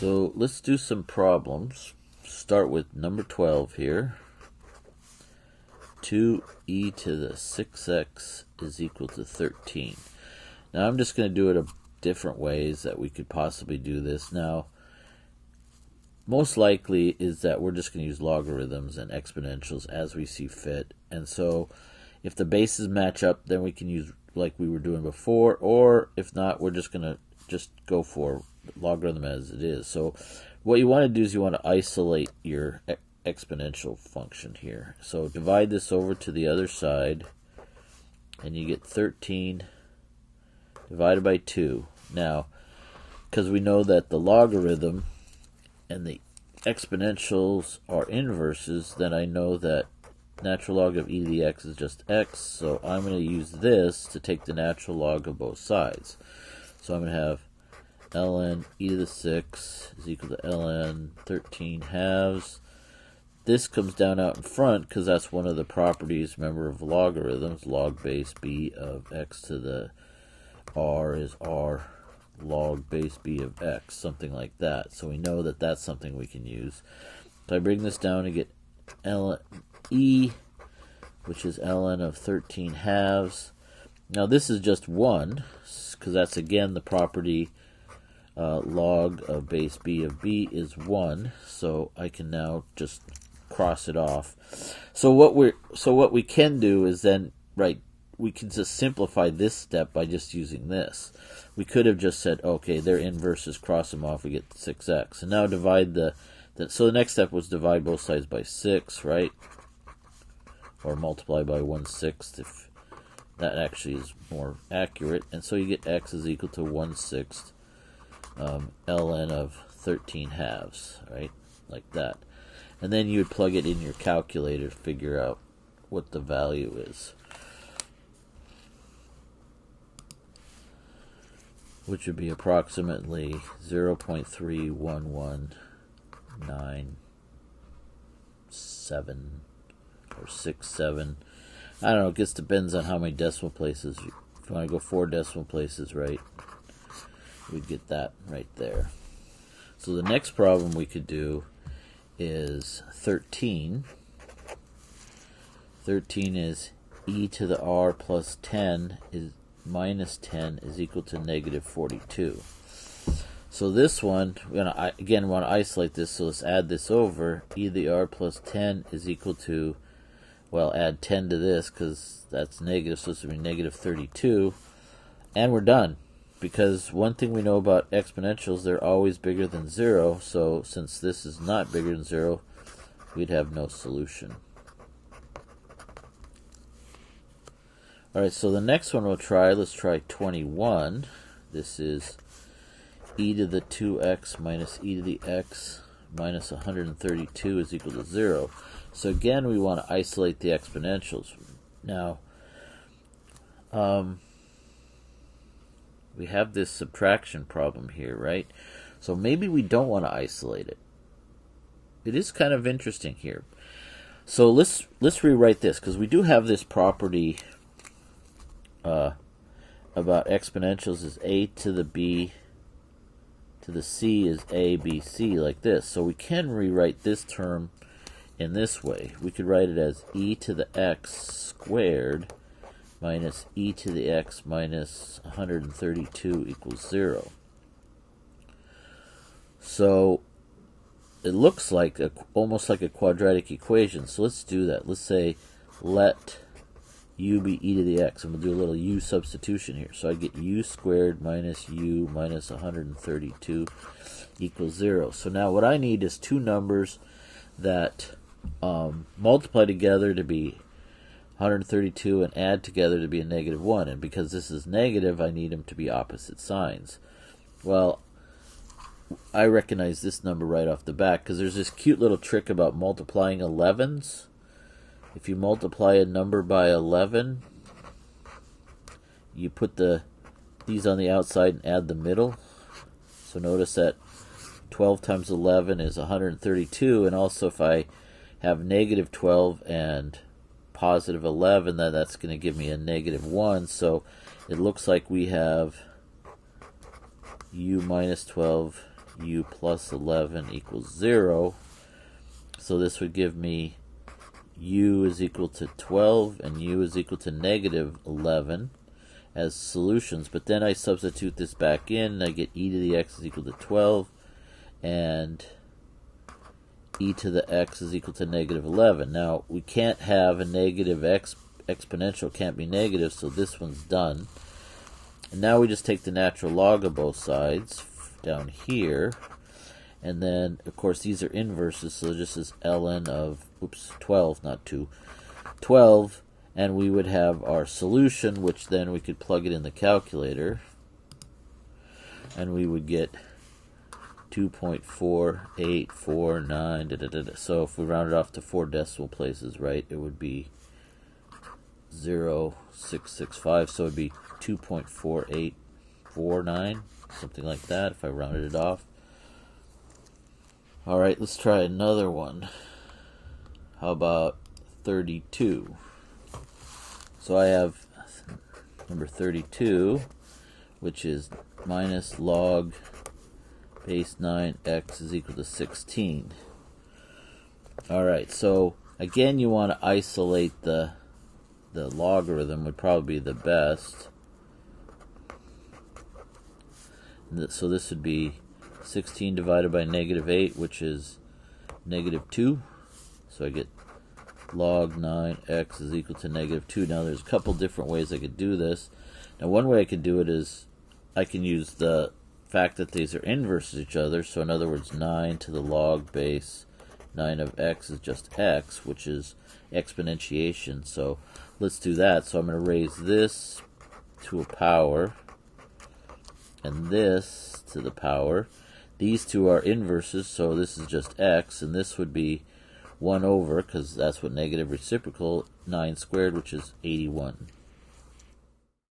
So let's do some problems. Start with number 12 here. 2e to the 6x is equal to 13. Now I'm just going to do it different ways that we could possibly do this. Now, most likely is that we're just going to use logarithms and exponentials as we see fit. And so if the bases match up, then we can use like we were doing before, or if not, we're just going to go for logarithm as it is. So what you want to do is you want to isolate your exponential function here. So divide this over to the other side, and you get 13 divided by 2. Now, because we know that the logarithm and the exponentials are inverses, then I know that natural log of e to the x is just x, so I'm going to use this to take the natural log of both sides. So I'm going to have ln e to the 6 is equal to ln 13 halves. This comes down out in front because that's one of the properties, remember, of logarithms. Log base b of x to the r is r log base b of x, something like that. So we know that that's something we can use. So I bring this down to get ln e, which is ln of 13 halves. Now this is just 1, because that's again the property log of base b of b is 1. So I can now just cross it off. So what we can do is then, we can just simplify this step by just using this. We could have just said, okay, they're inverses, cross them off, we get 6x. And now divide so the next step was divide both sides by 6, right? Or multiply by 1/6 if that actually is more accurate. And so you get x is equal to 1/6 ln of 13 halves, right? Like that. And then you would plug it in your calculator to figure out what the value is, which would be approximately 0.31197 or 67. I don't know, it just depends on how many decimal places. If you want to go 4 decimal places, right, we'd get that right there. So the next problem we could do is 13. 13 is e to the r plus 10 is minus 10 is equal to negative 42. So this one, we're going to again want to isolate this, so let's add this over. E to the r plus 10 is equal to, well, add 10 to this because that's negative, so this would be negative 32. And we're done. Because one thing we know about exponentials, they're always bigger than 0. So since this is not bigger than 0, we'd have no solution. Alright, so the next one let's try 21. This is e to the 2x minus e to the x minus 132 is equal to 0. So again, we want to isolate the exponentials. Now, we have this subtraction problem here, right? So maybe we don't want to isolate it. It is kind of interesting here. So let's rewrite this, because we do have this property about exponentials is a to the b to the c is a, b, c, like this. So we can rewrite this term in this way. We could write it as e to the x squared minus e to the x minus 132 equals 0. So it looks like almost like a quadratic equation. So let's do that. Let's say let u be e to the x, and we'll do a little u substitution here. So I get u squared minus u minus 132 equals 0. So now what I need is two numbers that multiply together to be 132 and add together to be a negative 1. And because this is negative, I need them to be opposite signs. Well, I recognize this number right off the bat because there's this cute little trick about multiplying 11s. If you multiply a number by 11, you put these on the outside and add the middle. So notice that 12 times 11 is 132, and also if I have negative 12 and positive 11, then that's going to give me a negative 1. So it looks like we have u minus 12 u plus 11 equals 0. So this would give me u is equal to 12 and u is equal to negative 11 as solutions. But then I substitute this back in, and I get e to the x is equal to 12, and e to the x is equal to negative 11. Now, we can't have a negative exponential, can't be negative, so this one's done. And now we just take the natural log of both sides down here. And then, of course, these are inverses, so this is ln of, 12, not 2, 12. And we would have our solution, which then we could plug it in the calculator. And we would get 2.4849. So if we round it off to 4 decimal places, right, it would be 0.665. So it would be 2.4849, something like that, if I rounded it off. All right, let's try another one. How about 32? So I have number 32, which is minus log base 9x is equal to 16. All right, so again, you want to isolate the logarithm, would probably be the best. So this would be 16 divided by negative 8, which is negative 2. So I get log 9x is equal to negative 2. Now there's a couple different ways I could do this. Now one way I could do it is I can use the fact that these are inverses of each other. So in other words, 9 to the log base 9 of x is just x, which is exponentiation. So let's do that. So I'm going to raise this to a power and this to the power. These two are inverses, so this is just x, and this would be 1 over, because that's what negative reciprocal, 9 squared, which is 81.